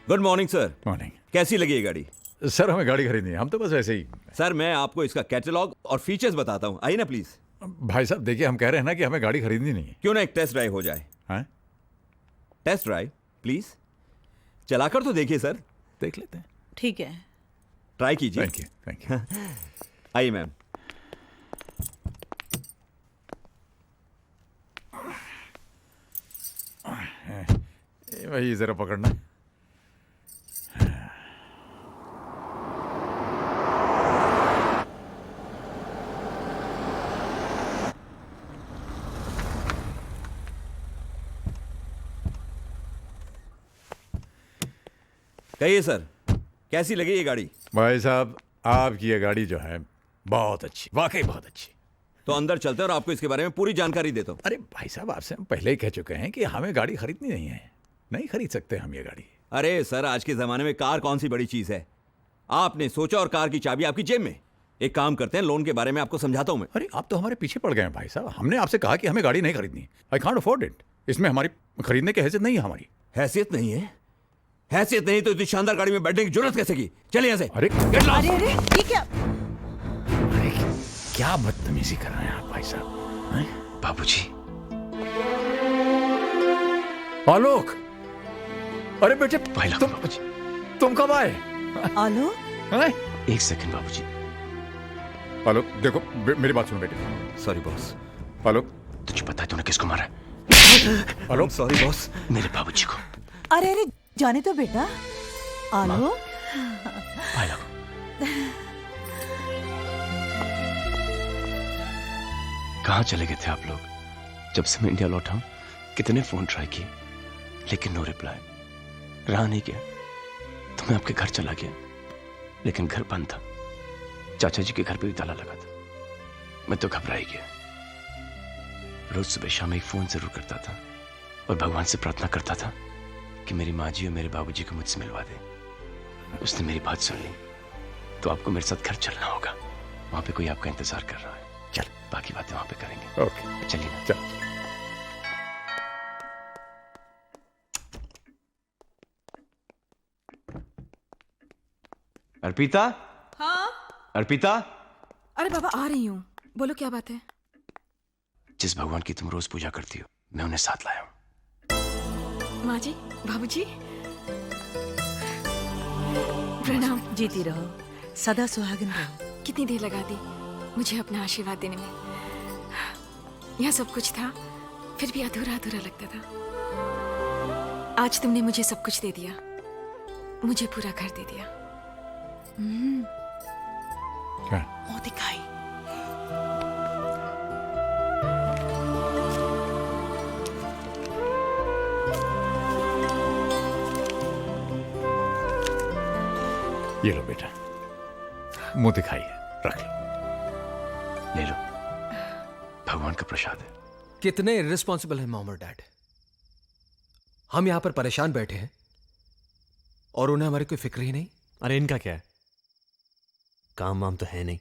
Good morning sir. Morning. कैसी लगी ये गाड़ी? सर हमें गाड़ी खरीदनी है, हम तो बस ऐसे ही। सर मैं आपको इसका कैटलॉग और फीचर्स बताता हूँ, आइए ना प्लीज। भाई साहब देखिए, हम कह रहे हैं ना कि हमें गाड़ी खरीदनी नहीं है। क्यों ना एक टेस्ट ड्राइव हो जाए? हाँ? टेस्ट ड्राइव प्लीज, चलाकर तो देखिए सर। देख लेते हैं। ठीक है। ट्राई कीजिए। Thank you, thank you. आइए मैम। वही जरा पकड़ना। कहिए सर, कैसी लगी ये गाड़ी? भाई साहब आपकी ये गाड़ी जो है बहुत अच्छी, वाकई बहुत अच्छी। तो अंदर चलते हैं और आपको इसके बारे में पूरी जानकारी देता हूँ। अरे भाई साहब आपसे हम पहले ही कह चुके हैं कि हमें गाड़ी खरीदनी नहीं है, नहीं खरीद सकते हम ये गाड़ी। अरे सर, आज के जमाने में कार कौन सी बड़ी चीज है? आपने सोचा और कार की चाबी आपकी जेब में। एक काम करते हैं, लोन के बारे में आपको समझाता हूं मैं। अरे आप तो हमारे पीछे पड़ गए हैं भाई साहब। हमने आपसे कहा कि हमें गाड़ी नहीं खरीदनी। I can't afford it. इसमें हमारी खरीदने की हैसियत नहीं है हमारी। हैसियत नहीं है? हैसियत नहीं तो इतनी शानदार गाड़ी में बैठने की जरूरत कैसे की? चलिए यहाँ से। अरे अरे अरे ये क्या? अरे क्या बदतमीजी कर रहे हैं आप भाई साहब? हैं? बाबूजी। आलोक, अरे बेटे तुम कब आए? आलो, हैं? एक सेकंड बाबूजी। आलोक देखो, मेरी बात सुनो बेटे। Sorry boss. आलोक, तुझे पता है तूने किसको मारा? आलोक सॉरी बॉस। मेरे बाबूजी को। अरे अरे जाने तो बेटा। आलो, हेलो। कहाँ चले गए थे आप लोग? जब से मैं इंडिया लौटा हूं कितने फोन ट्राई किए, लेकिन नो रिप्लाई। रहा नहीं गया तो मैं आपके घर चला गया, लेकिन घर बंद था। चाचा जी के घर पे भी ताला लगा था। मैं तो घबरा ही गया। रोज सुबह शाम एक फोन जरूर करता था और भगवान से प्रार्थना करता था कि मेरी माँ जी और मेरे बाबूजी को मुझसे मिलवा दे। उसने मेरी बात सुन ली तो आपको मेरे साथ घर चलना होगा। वहां पे कोई आपका इंतजार कर रहा है। चल, बाकी बातें वहां पे करेंगे। ओके चलिए ना। चल। अर्पिता। हाँ? अर्पिता। अरे बाबा आ रही हूँ, बोलो क्या बात है? जिस भगवान की तुम रोज पूजा करती हो, मैं उन्हें साथ लाया हूँ। माँ जी, बाबूजी, प्रणाम। जीती रहो, सदा सुहागन रहो। कितनी देर लगा दी मुझे अपना आशीर्वाद देने में। यहाँ सब कुछ था, फिर भी अधूरा अधूरा लगता था। आज तुमने मुझे सब कुछ दे दिया, मुझे पूरा घर दे दिया। क्या? मुंह दिखाई। ये लो बेटा, मुंह दिखाइए, रख लो। ले लो, भगवान का प्रसाद है। कितने इर्रिस्पॉन्सिबल है मॉम और डैड। हम यहां पर परेशान बैठे हैं और उन्हें हमारी कोई फिक्र ही नहीं। अरे इनका क्या है, काम वाम तो है नहीं,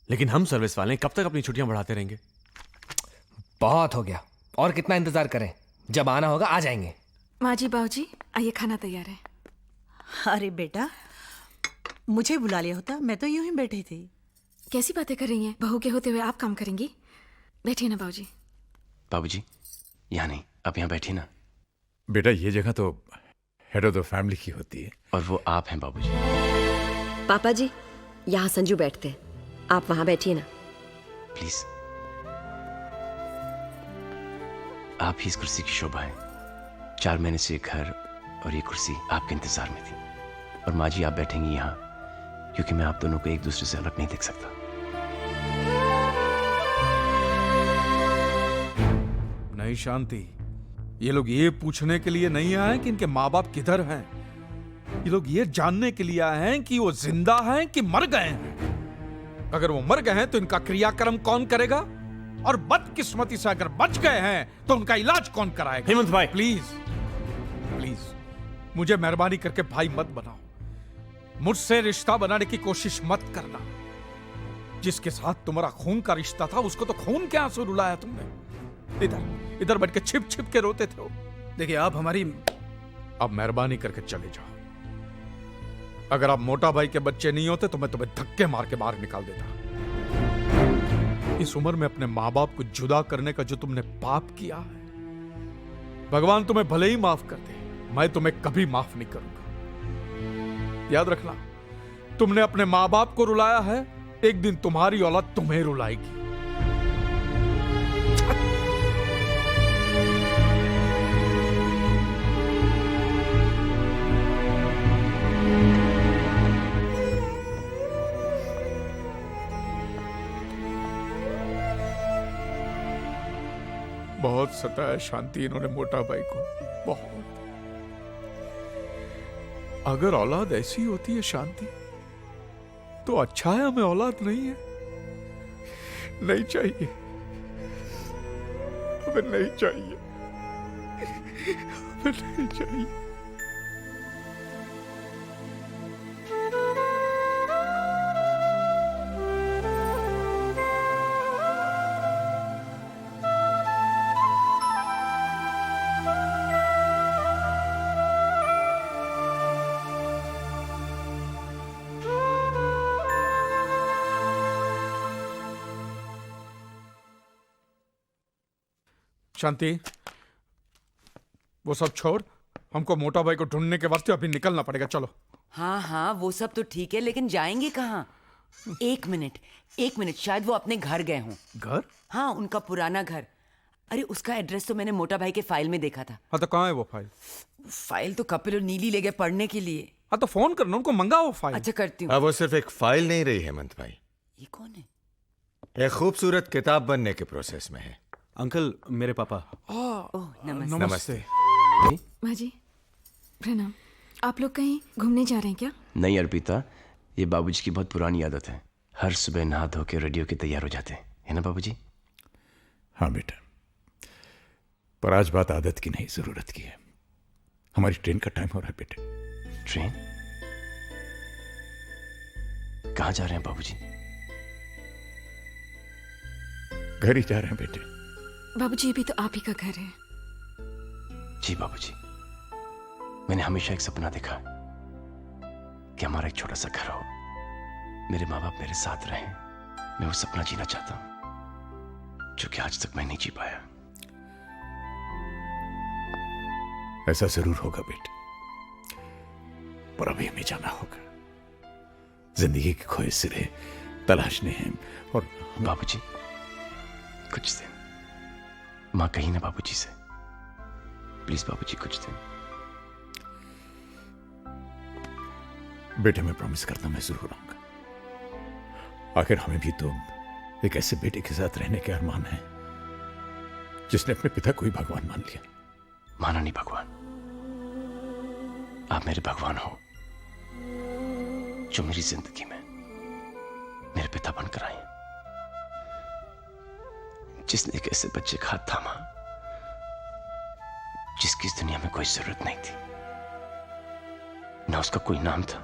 लेकिन हम सर्विस वाले हैं, कब तक अपनी छुट्टियां बढ़ाते रहेंगे? बहुत हो गया, और कितना इंतजार करें? जब आना होगा आ जाएंगे। माँ जी, बाबूजी, आइए, खाना तैयार है। अरे बेटा, मुझे बुला लिया होता, मैं तो यूं ही बैठी थी। कैसी बातें कर रही हैं? बहू के होते हुए आप काम करेंगी? बैठिए ना बाबूजी। बाबूजी, यहाँ नहीं, आप यहाँ बैठिए ना। बेटा ये जगह तो हेड ऑफ द फैमिली की होती है। और वो आप हैं बाबूजी। पापा जी, यहाँ संजू बैठते हैं, आप वहां बैठिए ना। प्लीज। आप ही इस कुर्सी की शोभा है। 4 महीने से ये घर और ये कुर्सी आपके इंतजार में थी। और माँ जी आप बैठेंगी यहाँ क्योंकि मैं आप दोनों को एक दूसरे से अलग नहीं देख सकता। नहीं शांति, ये लोग ये पूछने के लिए नहीं आए कि इनके माँ बाप किधर हैं। ये लोग ये जानने के लिए आए हैं कि वो जिंदा हैं कि मर गए हैं। अगर वो मर गए हैं तो इनका क्रियाक्रम कौन करेगा, और बदकिस्मती से अगर बच गए हैं तो उनका इलाज कौन कराएगा। हेमंत भाई प्लीज प्लीज मुझे मेहरबानी करके भाई मत बनाओ। मुझसे रिश्ता बनाने की कोशिश मत करना। जिसके साथ तुम्हारा खून का रिश्ता था उसको तो खून के आंसू रुलाया तुमने। इधर इधर बैठ के छिप छिप के रोते थे। देखिए आप हमारी अब मेहरबानी करके चले जाओ। अगर आप मोटा भाई के बच्चे नहीं होते तो मैं तुम्हें धक्के मार के बाहर निकाल देता। इस उम्र में अपने माँ बाप को जुदा करने का जो तुमने पाप किया है, भगवान तुम्हें भले ही माफ कर दे, मैं तुम्हें कभी माफ नहीं करूंगा। याद रखना, तुमने अपने माँ बाप को रुलाया है, एक दिन तुम्हारी औलाद तुम्हें रुलाएगी। बहुत सताया शांति इन्होंने मोटा भाई को, बहुत। अगर औलाद ऐसी होती है शांति, तो अच्छा है हमें औलाद नहीं है। नहीं चाहिए, हमें नहीं चाहिए, हमें नहीं चाहिए। शांति, वो सब छोड़, हमको मोटा भाई को ढूंढने के वास्ते अभी निकलना पड़ेगा। चलो। हाँ हाँ, वो सब तो ठीक है, लेकिन जाएंगे कहाँ? एक मिनट, शायद वो अपने घर गए हों। घर? हाँ, उनका पुराना घर। अरे उसका एड्रेस तो मैंने मोटा भाई के फाइल में देखा था। हाँ तो कहाँ है वो फाइल? फाइल तो कपिल और नीली ले गए पढ़ने के लिए। हाँ तो फोन करना, उनको मंगाओ फाइल। अच्छा, करती हूँ। वो सिर्फ एक फाइल नहीं रही हेमंत भाई, ये कौन है? एक खूबसूरत किताब बनने के प्रोसेस में है। अंकल, मेरे पापा। ओह, नमस्ते। नमस्ते। माँ जी, प्रणाम। आप लोग कहीं घूमने जा रहे हैं क्या? नहीं अर्पिता, ये बाबूजी की बहुत पुरानी आदत है। हर सुबह नहा धो के रेडियो के तैयार हो जाते हैं, है ना बाबूजी? हाँ बेटा, पर आज बात आदत की नहीं, जरूरत की है। हमारी ट्रेन का टाइम हो रहा है बेटे। ट्रेन? कहाँ जा रहे हैं बाबूजी? घर ही जा रहे हैं बेटे। बाबूजी, ये भी तो आप ही का घर है। जी बाबूजी, मैंने हमेशा एक सपना देखा कि हमारा एक छोटा सा घर हो, मेरे माँ बाप मेरे साथ रहें। मैं वो सपना जीना चाहता हूं जो कि आज तक मैं नहीं जी पाया। ऐसा जरूर होगा बेटे, पर अभी हमें जाना होगा। जिंदगी के खोए सिरे तलाशने हैं। और बाबूजी, कुछ दिन माँ कही ना बाबूजी से, प्लीज बाबूजी कुछ दिन। बेटे मैं प्रॉमिस करता हूं, मैं जरूर आऊंगा। आखिर हमें भी तो एक ऐसे बेटे के साथ रहने के अरमान है जिसने अपने पिता को ही भगवान मान लिया। माना नहीं भगवान, आप मेरे भगवान हो, जो मेरी जिंदगी में मेरे पिता बनकर आए, जिसने एक ऐसे बच्चे का हाथ थामा जिसकी इस दुनिया में कोई जरूरत नहीं थी। ना उसका कोई नाम था,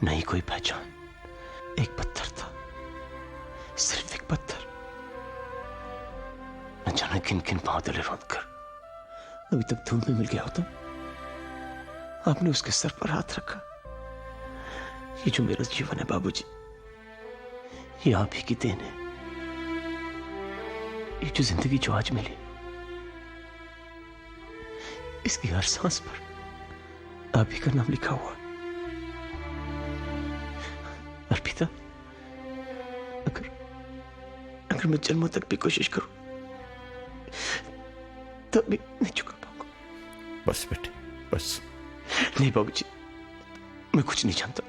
न ही कोई पहचान। एक पत्थर था, सिर्फ एक पत्थर। न जाने किन किन पांव तले रोंद कर अभी तक धूल में मिल गया होता। आपने उसके सर पर हाथ रखा। ये जो मेरा जीवन है बाबूजी, ये आप ही की देन है। ये जो जिंदगी जो आज मिली, इसकी हर सांस पर आप ही का नाम लिखा हुआ। अर्पिता, अगर मैं जन्मों तक भी कोशिश करूं तब भी नहीं चुका पाऊंगा। बस बेटे, बस। नहीं बाबूजी, मैं कुछ नहीं जानता।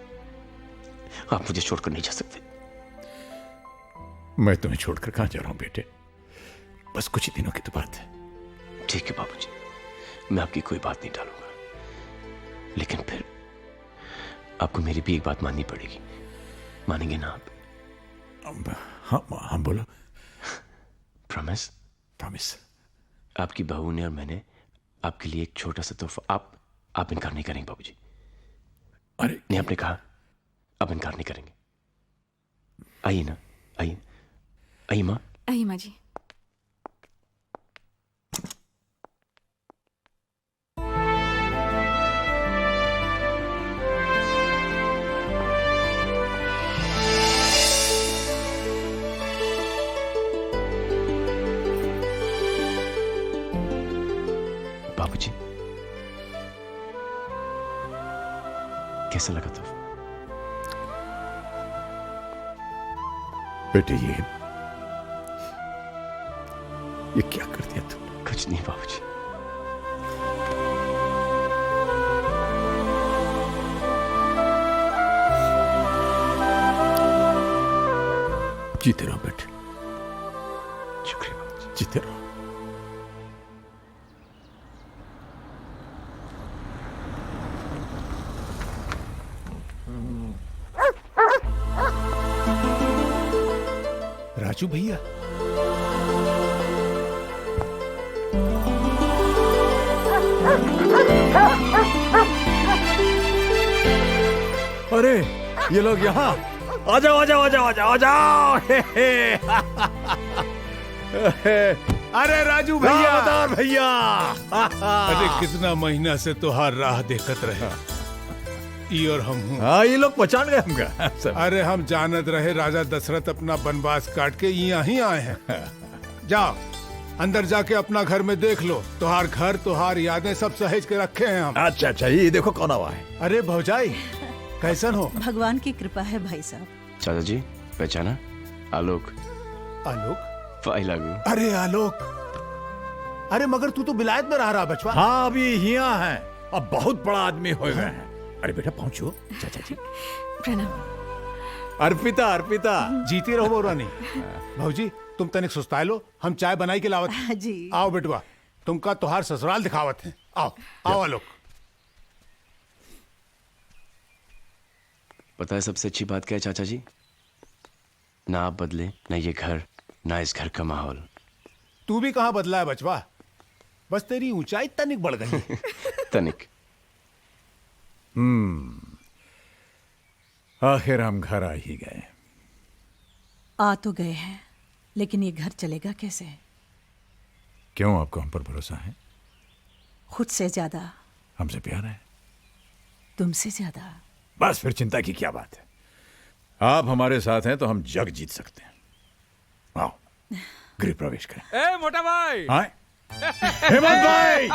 आप मुझे छोड़कर नहीं जा सकते। मैं तुम्हें छोड़कर कहां जा रहा हूं बेटे, बस कुछ ही दिनों की तो बात है। ठीक है बाबूजी, मैं आपकी कोई बात नहीं टालूंगा, लेकिन फिर आपको मेरी भी एक बात माननी पड़ेगी। मानेंगे ना आप? हाँ हाँ, बोलो। प्रॉमिस? प्रॉमिस। आपकी बहू ने और मैंने आपके लिए एक छोटा सा तोहफा। आप इनकार नहीं करेंगे बाबूजी? अरे नहीं, आपने कहा आप इनकार नहीं करेंगे। आइए ना, आइए, आइए माँ। आइए माँ जी। कैसा लगा था? बेटे ये क्या कर दिया तुमने? कुछ नहीं बाबूजी। जीते रहो बेटे, शुक्रिया बाबूजी। जीते रहो। राजू भैया, अरे ये लोग यहाँ आ जाओ आ जाओ आ जाओ आ जाओ आ जाओ। अरे राजू भैया, दामोदर भैया। अरे कितना महीना से तुहार राह देखत रहे, ई और हम हूँ। हाँ, ये लोग पहचान गए हमका। अरे हम जानत रहे राजा दशरथ अपना वनवास काट के यहीं आए हैं। जाओ अंदर जाके अपना घर में देख लो, तुहार घर तुहार यादें सब सहेज के रखे हैं हम। अच्छा अच्छा, ये देखो कौन आवा है। अरे भौजाई कैसन हो? भगवान की कृपा है भाई साहब। चाचा जी पहचाना? आलोक। आलोक? लागू। अरे आलोक, अरे मगर तू तो विलायत में रह रहा बचवा। हाँ अभी यहाँ है, अब बहुत बड़ा आदमी हो गए हैं। अरे बेटा पहुंचो। चाचा जी प्रणाम। अर्पिता अर्पिता, जीती रहो बौरानी। भौजी तुम तनिक सुस्ताए लो, हम चाय बनाई के लावत। जी आओ बेटवा, तुमका तुहार ससुराल दिखावत है। आओ आओ आलोक। पता है सबसे अच्छी बात क्या है चाचा जी? ना आप बदले, ना ये घर, ना इस घर का माहौल। तू भी कहाँ बदला है बचवा, बस तेरी ऊंचाई तनिक बढ़ गई। तनिक। आखिर हम घर आ ही गए। आ तो गए हैं, लेकिन ये घर चलेगा कैसे? क्यों, आपको हम पर भरोसा है? खुद से ज्यादा। हमसे प्यार है? तुमसे ज्यादा। बस फिर चिंता की क्या बात है। आप हमारे साथ हैं तो हम जग जीत सकते हैं। आओ गृह प्रवेश करें। ए मोटा भाई। हेमंत भाई।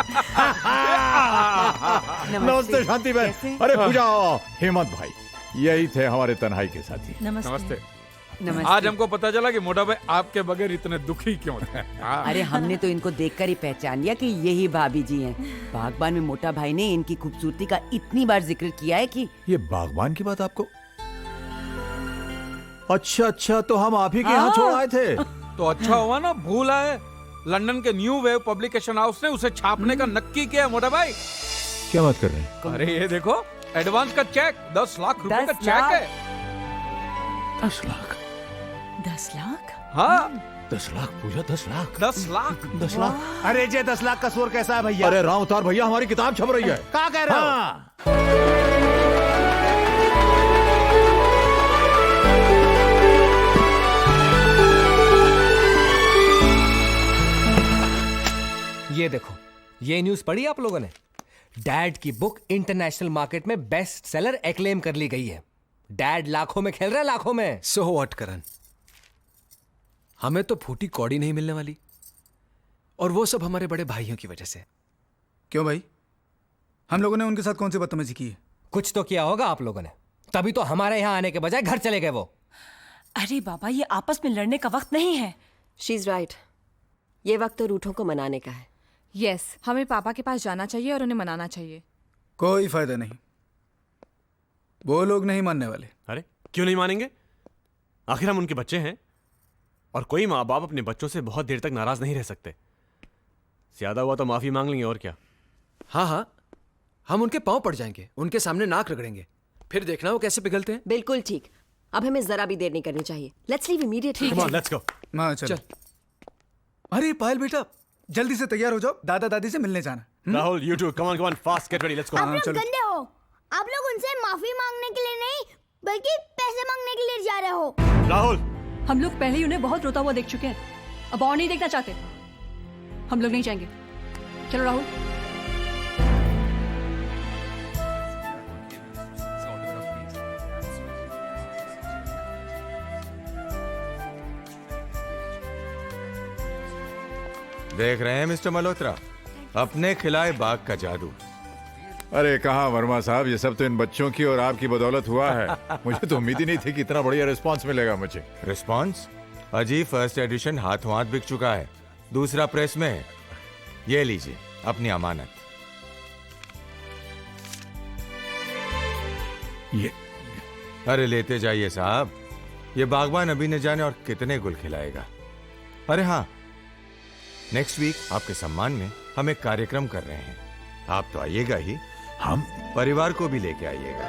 नमस्ते शांति बहन। अरे पूजा, हेमंत भाई यही थे हमारे तन्हाई के साथी। नमस्ते। नमस्ते। आज हमको पता चला कि मोटा भाई आपके बगैर इतने दुखी क्यों थे। अरे हमने तो इनको देखकर ही पहचान लिया कि यही भाभी जी हैं। बागबान में मोटा भाई ने इनकी खूबसूरती का इतनी बार जिक्र किया है कि। ये बागबान की बात आपको? अच्छा अच्छा, तो हम आप ही के यहाँ छोड़ आए थे। तो अच्छा हुआ ना, भूल आए। लंदन के न्यू वेव पब्लिकेशन हाउस ने उसे छापने का नक्की किया मोटा भाई। क्या बात कर रहे हैं? अरे ये देखो, एडवांस का चेक 10 लाख रुपए का चेक है। 10 लाख? 10 लाख? हाँ 10 लाख पूजा, 10 लाख? 10 लाख? 10 लाख? अरे जे 10 लाख का शोर कैसा है भैया? अरे राम अवतार भैया, हमारी किताब छप रही है। क्या कह रहे हो? ये देखो, ये न्यूज पढ़ी आप लोगों ने? डैड की बुक इंटरनेशनल मार्केट में बेस्ट सेलर एक्लेम कर ली गई है। डैड लाखों में खेल रहे हैं, लाखों में। सो व्हाट करण, हमें तो फूटी कौड़ी नहीं मिलने वाली, और वो सब हमारे बड़े भाइयों की वजह से। क्यों भाई, हम लोगों ने उनके साथ कौन सी बदतमीजी की है? कुछ तो किया होगा आप लोगों ने, तभी तो हमारे यहां आने के बजाय घर चले गए वो। अरे बाबा, ये आपस में लड़ने का वक्त नहीं है। शी इज राइट, ये वक्त तो रूठों को मनाने का है। यस, हमें पापा के पास जाना चाहिए और उन्हें मनाना चाहिए। कोई फायदा नहीं, वो लोग नहीं मानने वाले। अरे क्यों नहीं मानेंगे? आखिर हम उनके बच्चे हैं, और कोई माँ बाप अपने बच्चों से बहुत देर तक नाराज नहीं रह सकते। ज्यादा हुआ तो माफी मांग लेंगे, और क्या। हाँ हाँ, हम उनके पांव पड़ जाएंगे, उनके सामने नाक रगड़ेंगे, फिर देखना वो कैसे पिघलते हैं। बिल्कुल ठीक, अब हमें जरा भी देर नहीं करनी चाहिए। Let's leave immediately. Come on, let's go. हाँ चल। अरे पायल बेटा, जल्दी से तैयार हो जाओ, दादा दादी से मिलने जाना। Rahul, you too, come on, come on, fast, get ready, let's go. आप लोग गंदे हो, आप लोग उनसे माफी मांगने के लिए नहीं बल्कि पैसे मांगने के लिए जा रहे हो। राहुल, हम लोग पहले ही उन्हें बहुत रोता हुआ देख चुके हैं, अब और नहीं देखना चाहते। हम लोग नहीं जाएंगे, चलो राहुल। देख रहे हैं मिस्टर मल्होत्रा, अपने खिलाए बाग का जादू। अरे कहाँ वर्मा साहब, ये सब तो इन बच्चों की और आपकी बदौलत हुआ है। मुझे तो उम्मीद ही नहीं थी कि इतना बढ़िया रिस्पांस मिलेगा मुझे। रिस्पांस? अजी फर्स्ट एडिशन हाथों हाथ बिक चुका है, दूसरा प्रेस में है। ये लीजिए अपनी अमानत। ये अरे लेते जाइए साहब, ये बागबान अभी न जाने और कितने गुल खिलाएगा। अरे हाँ, नेक्स्ट वीक आपके सम्मान में हम एक कार्यक्रम कर रहे हैं, आप तो आइएगा ही, हम परिवार को भी लेके आइएगा।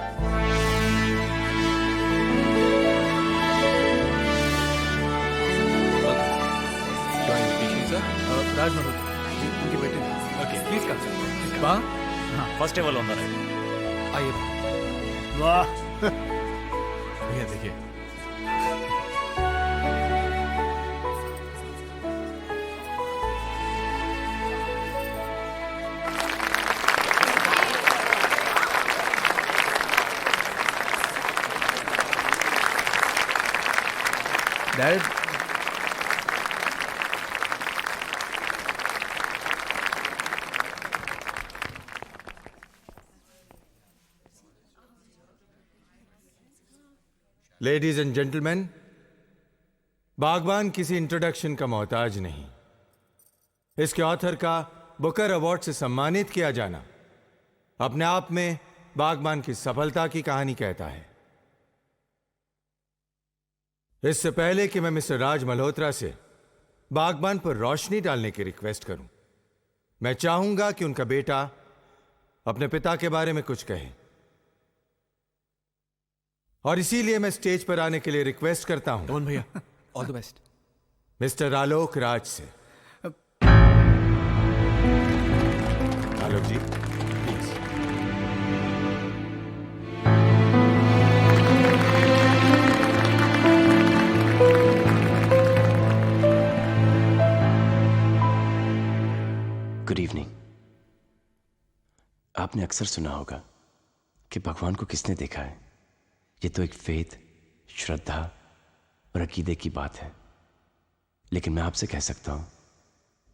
राज मल्होत्रा जी, उनके बेटे। Okay please come sir. वाह, first table on the right. आइए। वाह भैया देखिए, डैड, लेडीज एंड जेंटलमैन, बागबान किसी इंट्रोडक्शन का मोहताज नहीं। इसके ऑथर का बुकर अवार्ड से सम्मानित किया जाना अपने आप में बागबान की सफलता की कहानी कहता है। इससे पहले कि मैं मिस्टर राज मल्होत्रा से बागबान पर रोशनी डालने की रिक्वेस्ट करूं, मैं चाहूंगा कि उनका बेटा अपने पिता के बारे में कुछ कहे, और इसीलिए मैं स्टेज पर आने के लिए रिक्वेस्ट करता हूं कौन भैया, all the best, mister Alok Raj से। आलोक जी प्लीज। Good evening. आपने अक्सर सुना होगा कि भगवान को किसने देखा है। ये तो एक फेथ, श्रद्धा और अकीदे की बात है, लेकिन मैं आपसे कह सकता हूं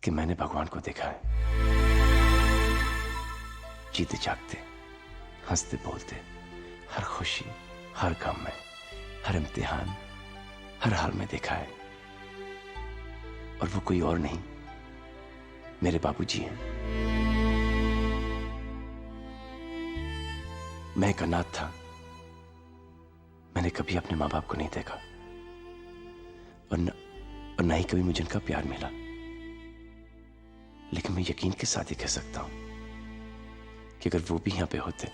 कि मैंने भगवान को देखा है। जीते जागते, हंसते बोलते, हर खुशी, हर गम में, हर इम्तिहान, हर हाल में देखा है। और वो कोई और नहीं, मेरे बाबूजी हैं। मैं एक अनाथ था, मैंने कभी अपने माँ बाप को नहीं देखा, और न ही कभी मुझे उनका प्यार मिला। लेकिन मैं यकीन के साथ ही कह सकता हूं कि अगर वो भी यहां पे होते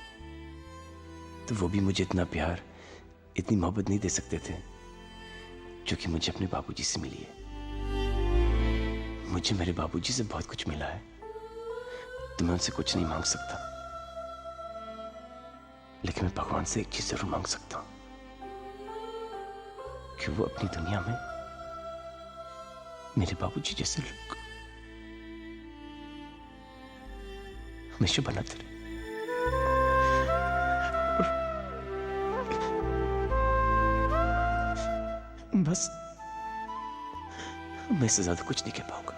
तो वो भी मुझे इतना प्यार, इतनी मोहब्बत नहीं दे सकते थे जो कि मुझे अपने बाबूजी से मिली है। मुझे मेरे बाबूजी से बहुत कुछ मिला है, तो मैं उनसे कुछ नहीं मांग सकता, लेकिन मैं भगवान से एक चीज जरूर मांग सकता हूं कि वो अपनी दुनिया में मेरे बाबूजी जैसे लोग हमेशा बनाते रहे। बस मैं इससे ज्यादा कुछ नहीं कह पाऊंगा।